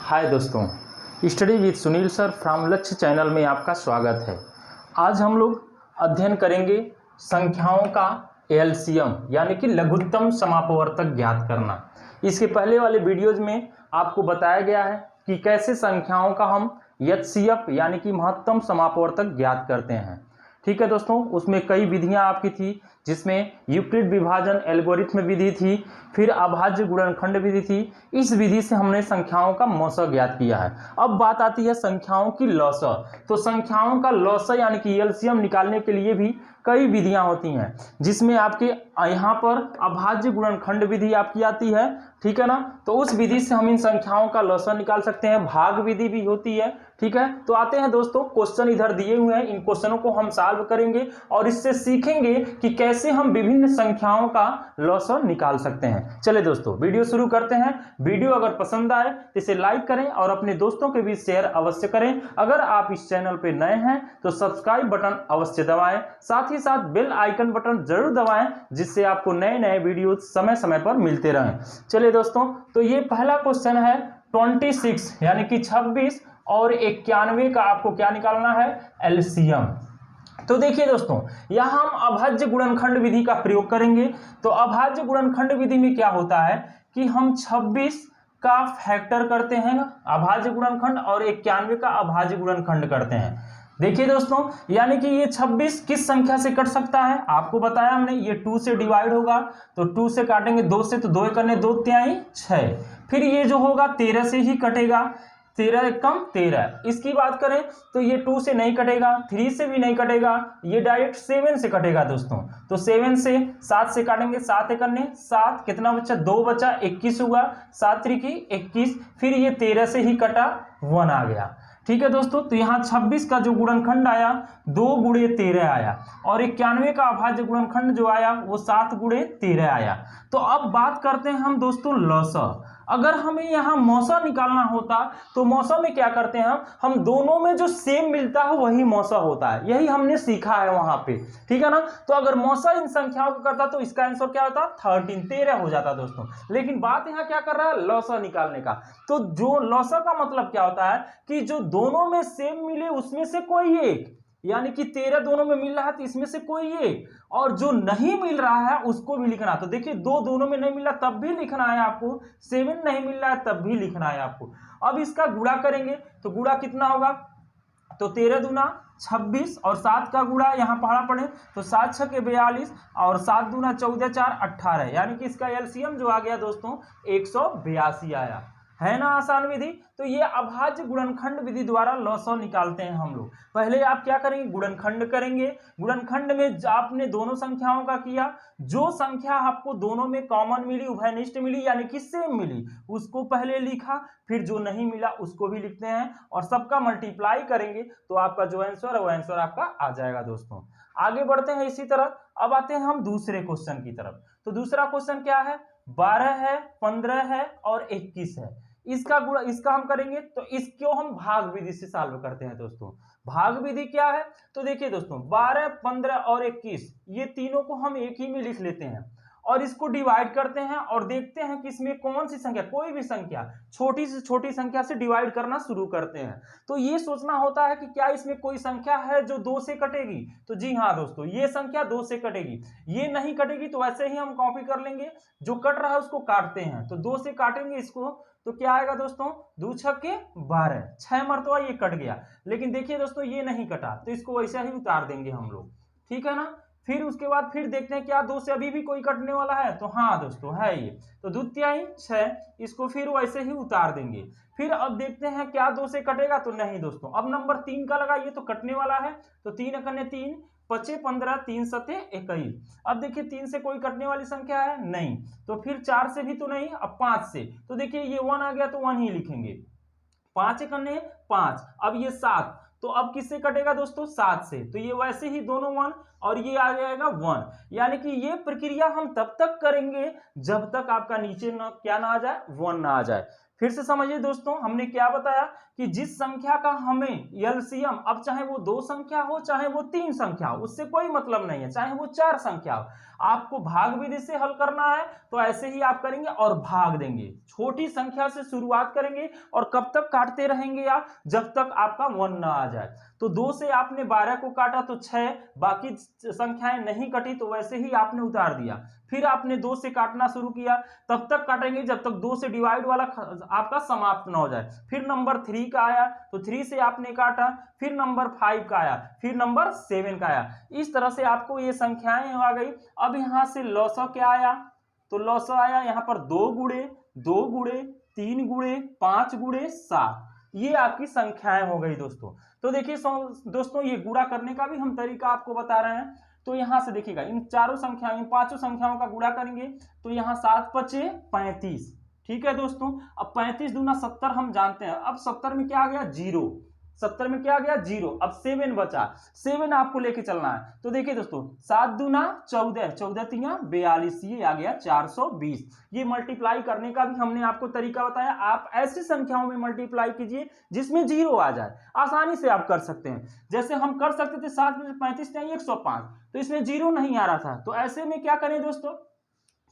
हाय दोस्तों, study with Sunil sir from लक्ष्य channel में आपका स्वागत है। आज हम लोग अध्ययन करेंगे संख्याओं का एलसीएम यानी कि लघुत्तम समापवर्तक ज्ञात करना। इसके पहले वाले वीडियोज में आपको बताया गया है कि कैसे संख्याओं का हम एचसीएफ यानी कि महत्तम समापवर्तक ज्ञात करते हैं। ठीक है दोस्तों, उसमें कई विधियां आपकी थी, जिसमें यूक्लिड विभाजन एल्गोरिथ्म विधि थी, फिर अभाज्य गुणनखंड विधि थी। इस विधि से हमने संख्याओं का मौसा ज्ञात किया है। अब बात आती है संख्याओं की लौसा। तो संख्याओं का लौसा यानी कि एलसीएम निकालने के लिए भी कई विधियां होती हैं, जिसमें आपके यहाँ पर अभाज्य गुणनखंड विधि आपकी आती है। ठीक है ना, तो उस विधि से हम इन संख्याओं का लौसा निकाल सकते हैं। भाग विधि भी होती है। ठीक है, तो आते हैं दोस्तों, क्वेश्चन इधर दिए हुए हैं, इन क्वेश्चनों को हम सॉल्व करेंगे और इससे सीखेंगे कि कैसे हम विभिन्न संख्याओं का लौसा निकाल सकते हैं। चलिए दोस्तों, वीडियो शुरू करते हैं। वीडियो अगर पसंद आए तो इसे लाइक करें और अपने दोस्तों के बीच शेयर अवश्य करें। अगर आप इस चैनल पर नए हैं तो सब्सक्राइब बटन अवश्य दबाएं, साथ ही साथ बेल आइकन बटन जरूर दबाएं, जिससे आपको नए नए वीडियो समय समय पर मिलते रहें। चलिए दोस्तों, तो ये पहला क्वेश्चन है 26 यानी कि 26 और 91 का आपको क्या निकालना है, एलसीएम। तो देखिए दोस्तों, यहां हम अभाज्य गुणनखंड विधि का प्रयोग करेंगे। तो अभाज्य गुणनखंड विधि में क्या होता है कि हम 26 का फैक्टर करते हैं अभाज्य गुणनखंड और 91 का अभाज्य गुणनखंड करते हैं। देखिए दोस्तों, यानी कि ये 26 किस संख्या से कट सकता है, आपको बताया हमने, ये 2 से डिवाइड होगा। तो 2 से काटेंगे 2 से, तो 2 करने 2 तिहाई 6। फिर ये जो होगा 13 से ही कटेगा, 13 एक कम 13। इसकी बात करें तो ये 2 से नहीं कटेगा, 3 से भी नहीं कटेगा, ये डायरेक्ट 7 से कटेगा दोस्तों। तो 7 से 7 से काटेंगे, 7 एक करने 7, कितना बचा 2 बचा, 21 हुआ, 7 त्रिकी 21। फिर ये 13 से ही कटा, 1 आ गया। ठीक है दोस्तों, तो यहाँ 26 का जो गुणनखंड आया 2 गुणे 13 आया और 91 का अभाज्य गुणनखंड जो आया वो 7 गुणे 13 आया। तो अब बात करते हैं हम दोस्तों लौसा। अगर हमें यहाँ मौसा निकालना होता तो मौसा में क्या करते हैं हम दोनों में जो सेम मिलता है वही मौसा होता है। यही हमने सीखा है वहां पे। ठीक है ना, तो अगर मौसा इन संख्याओं को करता तो इसका आंसर क्या होता, 13 हो जाता दोस्तों। लेकिन बात यहाँ क्या कर रहा है, लौसा निकालने का। तो जो लौसा का मतलब क्या होता है कि जो दोनों में सेम मिले उसमें से कोई एक, यानी कि 13 दोनों में मिल रहा है तो इसमें से कोई एक, और जो नहीं मिल रहा है उसको भी लिखना। तो देखिए, 2 दोनों में नहीं मिल रहा तब भी लिखना है आपको, 7 नहीं मिल रहा है तब भी लिखना है आपको। अब इसका गुणा करेंगे तो गुणा कितना होगा, तो 13 दूना 26 और 7 का गुणा यहाँ पढ़ा पड़े तो 7 छके 42 और 7 दूना 14 4 18, यानी कि इसका एलसीएम जो आ गया दोस्तों 182 आया। है ना आसान विधि। तो ये अभाज्य गुणनखंड विधि द्वारा लौसा निकालते हैं हम लोग। पहले आप क्या करेंगे, गुणनखंड करेंगे। गुणनखंड में आपने दोनों संख्याओं का किया, जो संख्या आपको दोनों में कॉमन मिली, उभयनिष्ठ मिली यानी कि सेम मिली, उसको पहले लिखा। फिर जो नहीं मिला उसको भी लिखते हैं और सबका मल्टीप्लाई करेंगे तो आपका जो आंसर है वो आंसर आपका आ जाएगा दोस्तों। आगे बढ़ते हैं इसी तरह। अब आते हैं हम दूसरे क्वेश्चन की तरफ। तो दूसरा क्वेश्चन क्या है, 12 है, 15 है और 21 है। इसका हम करेंगे तो इसको हम भाग विधि से सॉल्व करते हैं दोस्तों। भाग विधि क्या है, तो देखिए दोस्तों 12, 15 और 21 ये तीनों को हम एक ही में लिख लेते हैं और इसको डिवाइड करते हैं और देखते हैं कि इसमें कौन सी संख्या, कोई भी संख्या छोटी से छोटी संख्या से डिवाइड करना शुरू करते हैं। तो ये सोचना होता है कि क्या इसमें कोई संख्या है जो 2 से कटेगी। तो जी हाँ दोस्तों, ये संख्या 2 से कटेगी। ये नहीं कटेगी तो वैसे ही हम कॉपी कर लेंगे, जो कट रहा है उसको काटते हैं। तो 2 से काटेंगे इसको तो क्या आएगा दोस्तों, 2 छक्के 12, 6 मरतबा ये कट गया। लेकिन देखिए दोस्तों, ये नहीं कटा तो इसको वैसे ही उतार देंगे हम लोग। ठीक है ना, फिर उसके बाद फिर देखते हैं क्या 2 से अभी भी कोई कटने वाला है। तो हाँ दोस्तों है ये, तो 2 तिहाई 6, इसको फिर वैसे ही उतार देंगे। फिर अब देखते हैं क्या 2 से कटेगा, तो नहीं दोस्तों। अब नंबर 3 का लगा, ये तो कटने वाला है। तो 3 करने 3, 5 15, 3 सते 21। अब देखिए 3 से कोई कटने वाली संख्या है नहीं, तो फिर 4 से भी तो नहीं, अब 5 से। तो देखिए ये 1 आ गया तो 1 ही लिखेंगे। 5 करने 5, अब ये 7, तो अब किससे कटेगा दोस्तों, 7 से। तो ये वैसे ही दोनों 1 और ये आ जाएगा 1। यानी कि ये प्रक्रिया हम तब तक करेंगे जब तक आपका नीचे क्या ना आ जाए, 1 ना आ जाए। फिर से समझिए दोस्तों, हमने क्या बताया कि जिस संख्या का हमें एलसीएम, अब चाहे वो 2 संख्या हो चाहे वो 3 संख्या हो, उससे कोई मतलब नहीं है, चाहे वो 4 संख्या हो, आपको भाग विधि से हल करना है तो ऐसे ही आप करेंगे और भाग देंगे, छोटी संख्या से शुरुआत करेंगे और कब तक काटते रहेंगे आप, जब तक आपका 1 ना आ जाए। तो 2 से आपने 12 को काटा तो 6, बाकी संख्याएं नहीं कटी तो वैसे ही आपने उतार दिया। फिर आपने 2 से काटना शुरू किया, तब तक काटेंगे जब तक 2 से डिवाइड वाला आपका समाप्त ना हो जाए। फिर नंबर 3 का आया तो 3 से आपने काटा, फिर नंबर 5 का आया, फिर नंबर 7 का आया। इस तरह से आपको ये संख्याएं आ गई। अब यहां से लौसा क्या आया, तो लौसा आया यहां पर 2 गुणे 2 गुणे 3 गुणे 5 गुणे 7, ये आपकी संख्याएं हो गई दोस्तों। तो देखिए दोस्तों ये गुणा करने का भी हम तरीका आपको बता रहे हैं। तो यहां से देखिएगा इन चारों संख्याओं, इन पांचों संख्याओं का गुणा करेंगे तो यहां 7 पचे 35, ठीक है दोस्तों। अब 35 दूना 70 हम जानते हैं, अब 70 में क्या आ गया 0, 70 में क्या आ गया 0, अब 7 बचा, 7 आपको लेके चलना है। तो देखिए दोस्तों 7 दूना 14, 14 तिया 42, ये आ गया 420। ये मल्टीप्लाई करने का भी हमने आपको तरीका बताया। आप ऐसी संख्याओं में मल्टीप्लाई कीजिए जिसमें 0 आ जाए, आसानी से आप कर सकते हैं। जैसे हम कर सकते थे 7 में 35 नहीं 105, तो इसमें 0 नहीं आ रहा था, तो ऐसे में क्या करें दोस्तों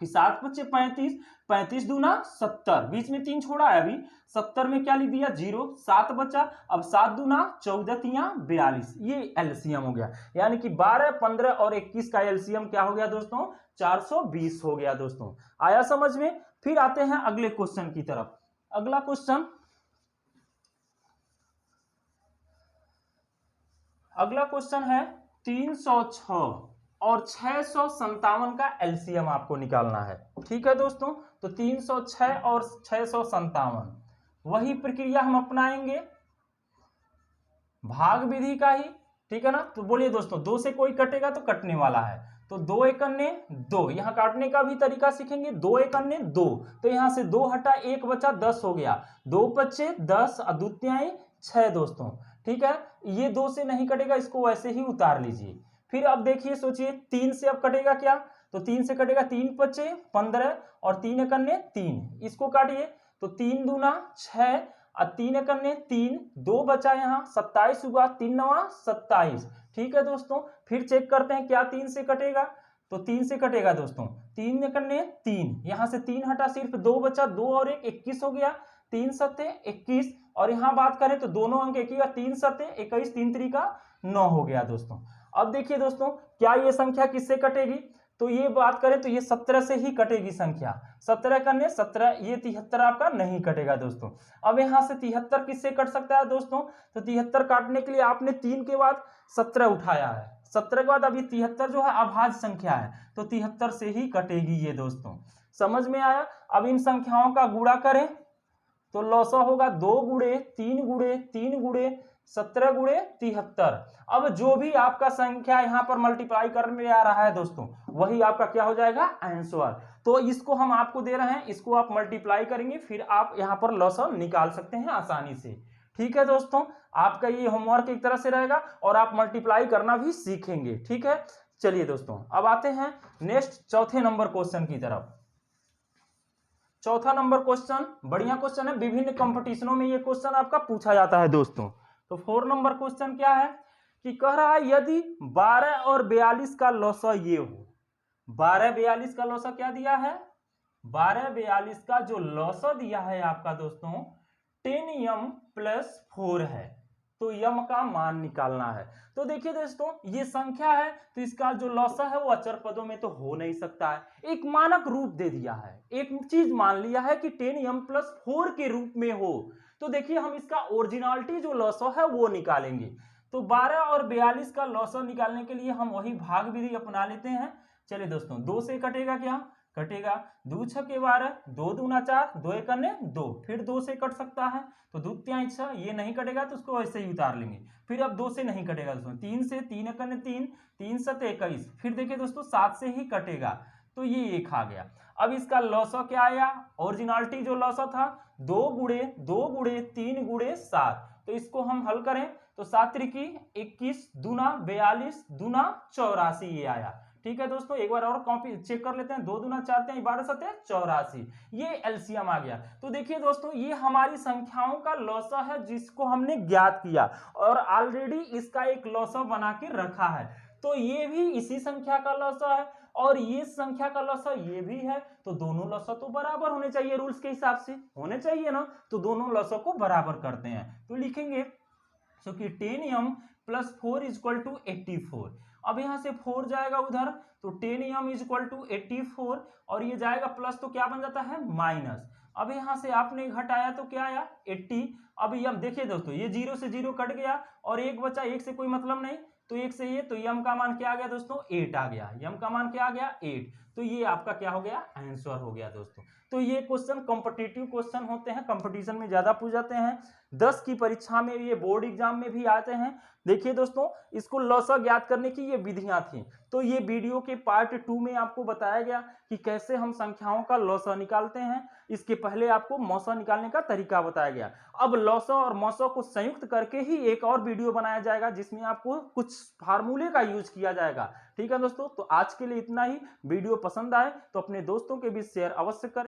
कि 7 पचे 35, 35 दूना 70, बीच में 3 छोड़ा है अभी, 70 में क्या लिख दिया 0, 7 बचा, अब 7 दूना 14 तिया 42, ये एलसीएम हो गया। यानी कि 12, 15 और 21 का एलसीएम क्या हो गया दोस्तों 420 हो गया दोस्तों। आया समझ में। फिर आते हैं अगले क्वेश्चन की तरफ। अगला क्वेश्चन है 306 और 657 का एलसीएम आपको निकालना है, ठीक है दोस्तों। तो 306 और 657 वही प्रक्रिया हम अपनाएंगे, भाग विधि का ही, ठीक है ना। तो बोलिए दोस्तों 2 से कोई कटेगा तो कटने वाला है, तो 2 एकन्ने 2, यहां काटने का भी तरीका सीखेंगे। 2 एकन्ने 2, तो यहां से 2 हटा 1 बचा 10 हो गया, 2 पच्चे 10 अद्वितीय 6 दोस्तों, ठीक है। ये 2 से नहीं कटेगा, इसको वैसे ही उतार लीजिए। फिर अब देखिए सोचिए 3 से अब कटेगा क्या, तो 3 से कटेगा 3 पच्चे 15 और 3 एकन्ने 3, इसको काटिए तो 3 दूना 6 और 3 एकन्ने 3, 2 बचा यहाँ 27 हुआ, 3 नवा 27, ठीक है दोस्तों। फिर चेक करते हैं क्या 3 से कटेगा, तो 3 से कटेगा दोस्तों 3 एकन्ने 3, यहां से 3 हटा सिर्फ 2 बचा, 2 और 1 21 हो गया, 3 सत्ते 21, और यहां बात करें तो दोनों अंक एक ही, 3 सत्ते 21, 3 त्रिका 9 हो गया दोस्तों। अब देखिए दोस्तों क्या ये संख्या किससे कटेगी, तो ये बात करें तो ये 17 से ही कटेगी संख्या, 17 करने 17, ये 73 आपका नहीं कटेगा दोस्तों। अब यहां से 73 किससे कट सकता है दोस्तों, तो 73 काटने के लिए आपने 3 के बाद 17 उठाया है, 17 के बाद अभी 73 जो है अभाज्य संख्या है, तो 73 से ही कटेगी ये दोस्तों। समझ में आया। अब इन संख्याओं का गुणा करें तो लौसा होगा 2 गुणे 3 गुणे 3 गुणे 17 गुणे 73। अब जो भी आपका संख्या यहां पर मल्टीप्लाई करने आ रहा है दोस्तों, वही आपका क्या हो जाएगा आंसर। तो इसको हम आपको दे रहे हैं, इसको आप मल्टीप्लाई करेंगे, फिर आप यहां पर लौसा निकाल सकते हैं आसानी से, ठीक है दोस्तों। आपका ये होमवर्क एक तरह से रहेगा और आप मल्टीप्लाई करना भी सीखेंगे, ठीक है। चलिए दोस्तों अब आते हैं नेक्स्ट चौथे नंबर क्वेश्चन की तरफ। चौथा नंबर क्वेश्चन बढ़िया क्वेश्चन है, विभिन्न कंपटीशनों में ये क्वेश्चन आपका पूछा जाता है दोस्तों। तो 4 नंबर क्वेश्चन क्या है कि कह रहा है यदि 12 और 42 का लौसा ये हो, 12 42 का लौसा क्या दिया है, 12 42 का जो लौसा दिया है आपका दोस्तों 10m + 4 है, तो यम का मान निकालना है। तो देखिए दोस्तों ये संख्या है तो इसका जो लौसा है वो अचर पदों में तो हो नहीं सकता है, एक मानक रूप दे दिया है, एक चीज मान लिया है कि 10m + 4 के रूप में हो। तो देखिए हम इसका ओरिजिनलिटी जो लौसा है वो निकालेंगे। तो 12 और 42 का लौसा निकालने के लिए हम वही भाग विधि अपना लेते हैं। चलिए दोस्तों 2 से कटेगा क्या, कटेगा 2 6 के 12, 2 दूना 4, 2 एक 2, फिर 2 से कट सकता है तो 2 तिहाई 6, ये नहीं कटेगा तो उसको ऐसे ही उतार लेंगे। फिर अब 2 से नहीं कटेगा दोस्तों, 3 से 3 एक 3, 3 7 21, फिर देखिए दोस्तों 7 से ही कटेगा तो ये 1 आ गया। अब इसका लौसा क्या आया, ओरिजिनलिटी जो लौसा था 2 गुणे 2 गुणे 3 गुणे 7, तो इसको हम हल करें तो 7 त्रिकी 21, दूना 42, दूना 84 ये आया, ठीक है दोस्तों। एक बार और कॉपी चेक कर लेते हैं, 2 दूना 4 12 7 84, ये एलसीएम आ गया। तो देखिए दोस्तों ये हमारी संख्याओं का लौसा है जिसको हमने ज्ञात किया और ऑलरेडी इसका एक लौसा बना के रखा है, तो ये भी इसी संख्या का लौसा है। और ये संख्या का लसा ये भी है, तो दोनों लसा तो बराबर होने चाहिए, रूल्स के हिसाब से होने चाहिए ना। तो दोनों लसा को बराबर करते हैं, तो लिखेंगे सो कि 10m प्लस 4 इजक्वल टू 84। अब यहां से 4 जाएगा उधर, तो 10m इजक्वल टू 84, और ये जाएगा प्लस तो क्या बन जाता है माइनस। अब यहां से आपने घटाया तो क्या आया 80। अब यम देखिए दोस्तों, ये 0 से 0 कट गया और एक बचा, एक से कोई मतलब नहीं, तो एक से ये, तो यम का मान क्या आ गया दोस्तों 8 आ गया, यम का मान क्या आ गया 8। तो ये आपका क्या हो गया आंसर हो गया दोस्तों। तो ये क्वेश्चन कॉम्पिटिटिव क्वेश्चन होते हैं, कंपटीशन में ज्यादा पूछ जाते हैं, 10 की परीक्षा में, ये बोर्ड एग्जाम में भी आते हैं। देखिए दोस्तों, इसको लॉसा ज्ञात करने की ये विधियां थी, तो ये वीडियो के पार्ट 2 में आपको बताया गया कि कैसे हम संख्याओं का लॉसा निकालते हैं। इसके पहले आपको मौसा निकालने का तरीका बताया गया। अब लॉसा और मौसा को संयुक्त करके ही एक और वीडियो बनाया जाएगा जिसमें आपको कुछ फार्मूले का यूज किया जाएगा। ठीक है दोस्तों, तो आज के लिए इतना ही। वीडियो पसंद आए तो अपने दोस्तों के बीच शेयर अवश्य करें।